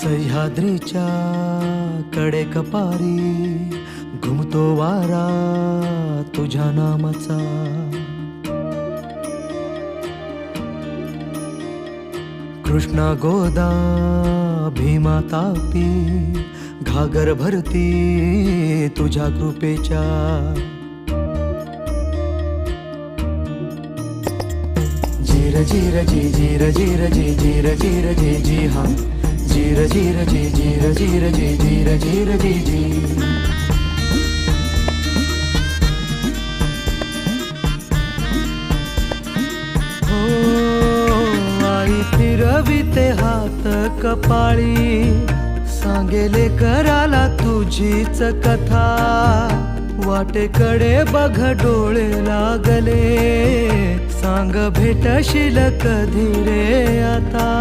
सह्याद्रीच्या कडे कपारी घुमतो वारा तुझ्या नामाचा. कृष्णा गोदा भीमा तापी घागर भरती तुझ्या कृपेच्या. जीर जीर जी जीर जीर जी जीर जीर जी जी हा जीर जीर जी जीर जीर जी जीर जीर जी जी. हो आई फिरविते हात कपाळी सांगेले कराला तुझीच कथा. वाटेकडे बघ डोळे लागले सांग भेटशील कधी रे आता.